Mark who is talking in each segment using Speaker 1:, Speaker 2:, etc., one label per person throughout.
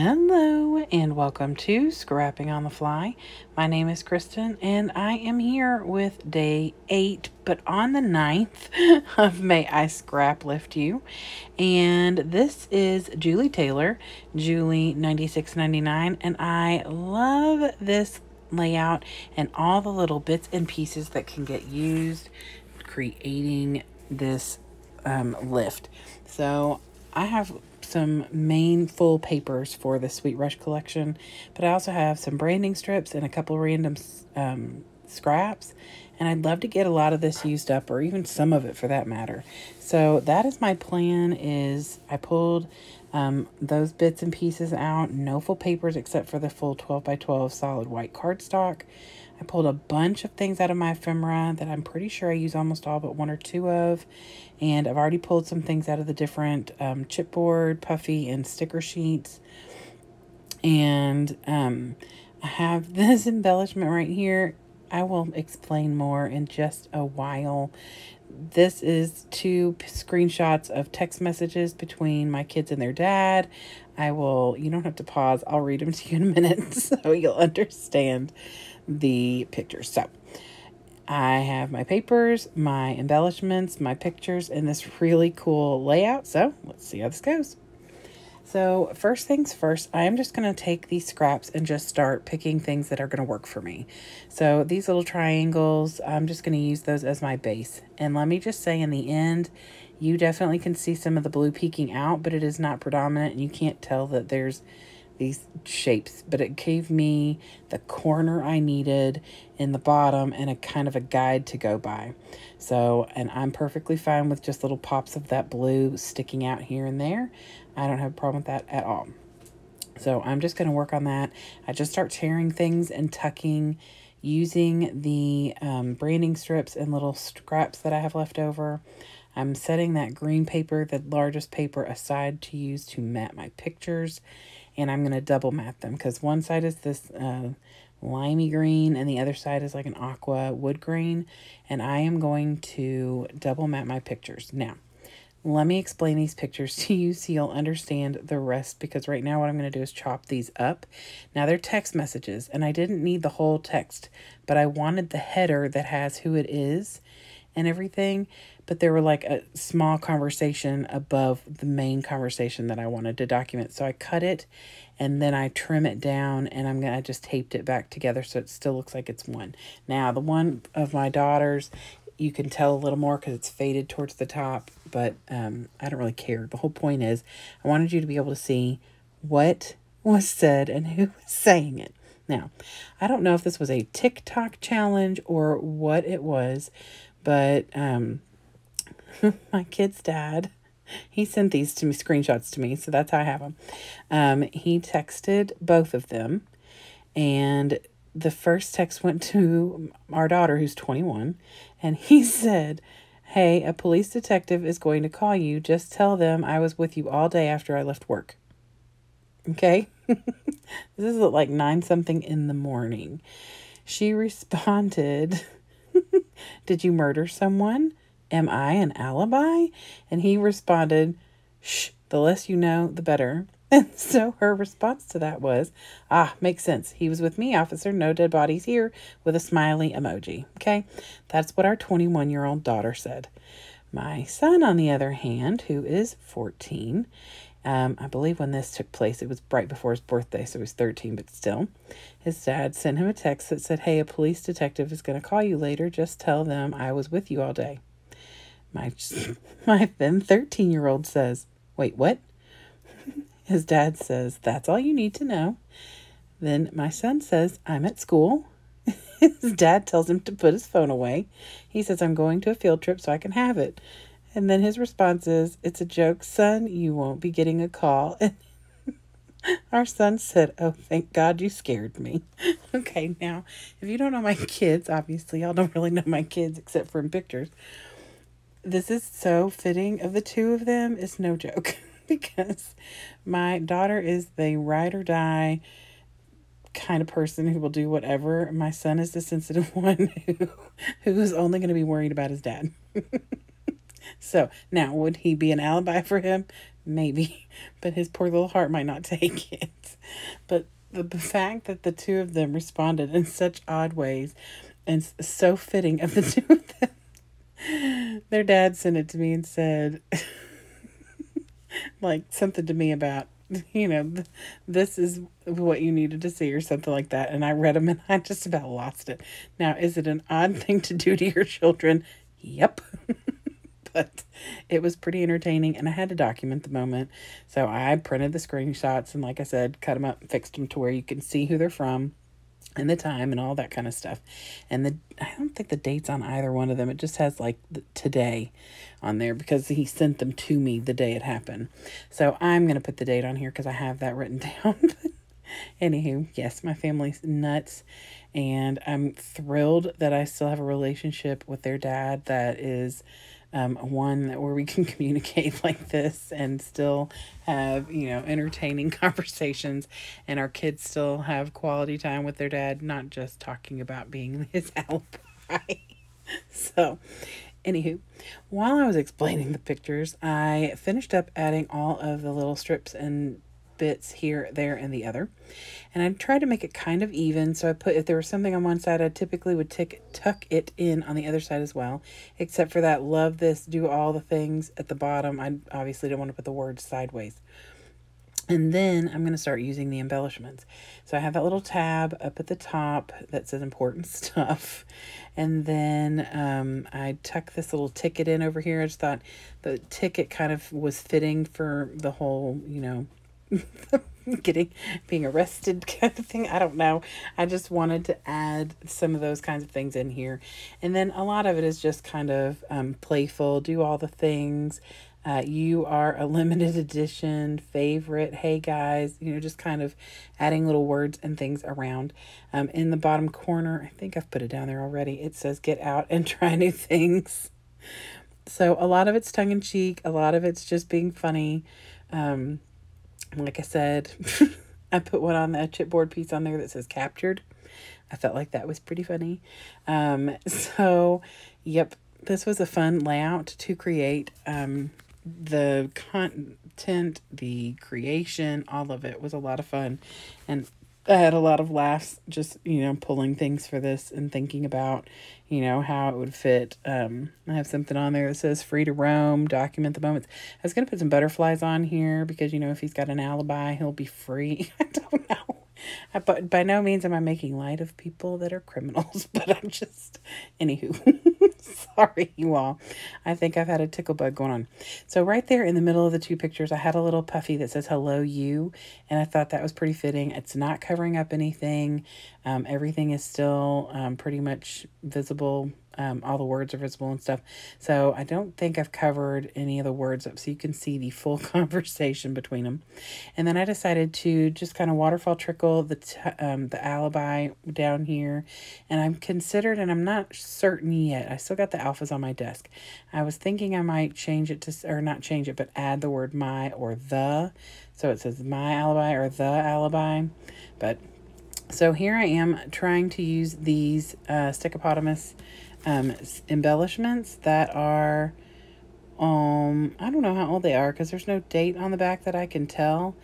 Speaker 1: Hello and welcome to Scrapping on the Fly. My name is Kristin and I am here with day 8, but on the 9th of May, I Scraplift You. And this is Julie Taylor, Julie 9699, and I love this layout and all the little bits and pieces that can get used creating this lift. So I have some main full papers for the Sweet Rush collection, but I also have some branding strips and a couple random scraps, and I'd love to get a lot of this used up, or even some of it for that matter. So that is my plan. Is I pulled those bits and pieces out, no full papers except for the full 12 by 12 solid white cardstock. I pulled a bunch of things out of my ephemera that I'm pretty sure I use almost all but 1 or 2 of. And I've already pulled some things out of the different chipboard, puffy, and sticker sheets. And I have this embellishment right here. I will explain more in just a while. This is 2 screenshots of text messages between my kids and their dad. You don't have to pause. I'll read them to you in a minute so you'll understand the pictures. So I have my papers, my embellishments, my pictures, and this really cool layout. So let's see how this goes. So first things first, I am just going to take these scraps and just start picking things that are going to work for me. So these little triangles, I'm just going to use those as my base. And let me just say, in the end, you definitely can see some of the blue peeking out, but it is not predominant, and you can't tell that there's these shapes, but it gave me the corner I needed in the bottom and a kind of a guide to go by. So, and I'm perfectly fine with just little pops of that blue sticking out here and there. I don't have a problem with that at all. So I'm just going to work on that. I just start tearing things and tucking using the branding strips and little scraps that I have left over. I'm setting that green paper, the largest paper, aside to use to mat my pictures. And I'm going to double mat them because one side is this limey green and the other side is like an aqua wood green. And I am going to double mat my pictures. Now, let me explain these pictures to you so you'll understand the rest, because right now what I'm going to do is chop these up. Now, they're text messages and I didn't need the whole text, but I wanted the header that has who it is and everything. But there were like a small conversation above the main conversation that I wanted to document. So I cut it and then I trim it down, and I just taped it back together so it still looks like it's one. Now, the one of my daughters, you can tell a little more because it's faded towards the top, but I don't really care. The whole point is I wanted you to be able to see what was said and who was saying it. Now, I don't know if this was a TikTok challenge or what it was, but my kid's dad, he sent these to me, screenshots to me, so that's how I have them. He texted both of them, and the first text went to our daughter, who's 21, and he said, "Hey, a police detective is going to call you. Just tell them I was with you all day after I left work." Okay? This is at like 9-something in the morning. She responded, "Did you murder someone? Am I an alibi?" And he responded, "Shh, the less you know, the better." And so her response to that was, "Makes sense. He was with me, officer. No dead bodies here," with a smiley emoji. Okay, that's what our 21-year-old daughter said. My son, on the other hand, who is 14, I believe when this took place, it was right before his birthday, so he was 13, but still. His dad sent him a text that said, "Hey, a police detective is going to call you later. Just tell them I was with you all day." My then 13-year-old says, "Wait, what?" His dad says, "That's all you need to know." Then my son says, "I'm at school." His dad tells him to put his phone away. He says, "I'm going to a field trip so I can have it." And then his response is, "It's a joke, son. You won't be getting a call." And our son said, "Oh, thank God you scared me." Okay, now, if you don't know my kids, obviously y'all don't really know my kids except for in pictures. This is so fitting of the two of them. It's no joke. Because my daughter is the ride or die kind of person who will do whatever. My son is the sensitive one who's only going to be worried about his dad. So now, would he be an alibi for him? maybe, but his poor little heart might not take it. But the fact that the two of them responded in such odd ways and so fitting of the two of them. Their dad sent it to me and said, like, something to me about, this is what you needed to see or something like that. And I read them and I just about lost it. Now, is it an odd thing to do to your children? Yep. But it was pretty entertaining and I had to document the moment. So I printed the screenshots and, like I said, cut them up and fixed them to where you can see who they're from and the time and all that kind of stuff. And I don't think the date's on either one of them. It just has like today on there because he sent them to me the day it happened. So I'm going to put the date on here because I have that written down. Anywho, yes, my family's nuts. And I'm thrilled that I still have a relationship with their dad that is one where we can communicate like this and still have, entertaining conversations, and our kids still have quality time with their dad, not just talking about being his alibi. So, anywho, while I was explaining the pictures, I finished up adding all of the little strips and bits here, there, and the other. And I tried to make it kind of even. So I put, if there was something on one side, I typically would tuck it in on the other side as well. Except for that love this, do all the things at the bottom. I obviously don't want to put the words sideways. And then I'm going to start using the embellishments. So I have that little tab up at the top that says important stuff. And then I tuck this little ticket in over here. I just thought the ticket kind of was fitting for the whole, being arrested kind of thing. I don't know. I just wanted to add some of those kinds of things in here. And then a lot of it is just kind of playful, do all the things. You are a limited edition favorite. Hey guys, just kind of adding little words and things around. In the bottom corner, I think I've put it down there already. It says get out and try new things. So a lot of it's tongue in cheek. A lot of it's just being funny. Like I said, I put one on the chipboard piece on there that says captured. I felt like that was pretty funny. So, yep, this was a fun layout to create. The content, the creation, all of it was a lot of fun. And I had a lot of laughs just, pulling things for this and thinking about, how it would fit. I have something on there that says free to roam, document the moments. I was going to put some butterflies on here because, if he's got an alibi, he'll be free. I don't know. But by no means am I making light of people that are criminals, but I'm just, anywho, sorry you all. I think I've had a tickle bug going on. So right there in the middle of the two pictures, I had a little puffy that says hello you, and I thought that was pretty fitting. It's not covering up anything. Everything is still pretty much visible. All the words are visible and stuff. So I don't think I've covered any of the words up so you can see the full conversation between them. And then I decided to just kind of waterfall trickle the alibi down here. And I'm considered, and I'm not certain yet. I still got the alphas on my desk. I was thinking I might change it to, or not change it, but add the word my or the. So it says my alibi or the alibi. But so here I am trying to use these stickopotamus embellishments that are, I don't know how old they are because there's no date on the back that I can tell,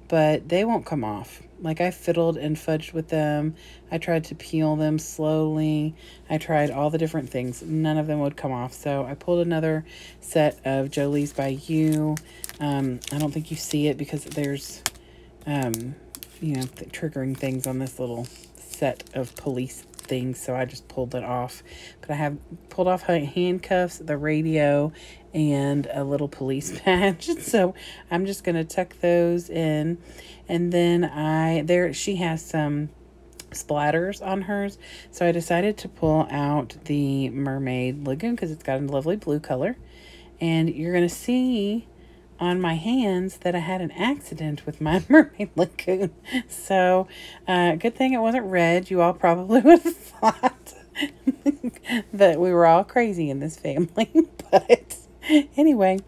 Speaker 1: but they won't come off. Like I fiddled and fudged with them. I tried to peel them slowly. I tried all the different things. None of them would come off. So I pulled another set of Jolie's by You. I don't think you see it because there's, triggering things on this little set of police things, so I just pulled it off. But I have pulled off handcuffs, the radio, and a little police badge. So I'm just going to tuck those in. And then she has some splatters on hers. So I decided to pull out the Mermaid Lagoon because it's got a lovely blue color. And you're going to see on my hands that I had an accident with my Mermaid Lagoon. So, good thing it wasn't red. You all probably would have thought that we were all crazy in this family. But Anyway,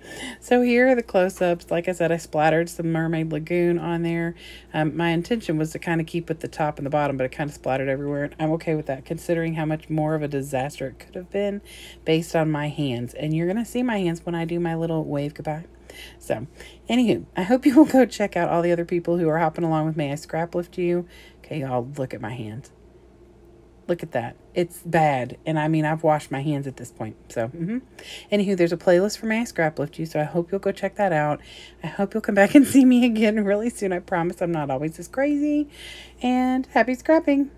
Speaker 1: so here are the close-ups. Like I said, I splattered some Mermaid Lagoon on there. My intention was to kind of keep at the top and the bottom, but it kind of splattered everywhere. And I'm okay with that, considering how much more of a disaster it could have been based on my hands. And you're going to see my hands when I do my little wave goodbye. So, anywho, I hope you will go check out all the other people who are hopping along with me. I Scraplift You. Okay, y'all, look at my hands. Look at that. It's bad. And I mean, I've washed my hands at this point. So, anywho, there's a playlist for me, I Scraplift You. So I hope you'll go check that out. I hope you'll come back and see me again really soon. I promise I'm not always this crazy. And happy scrapping.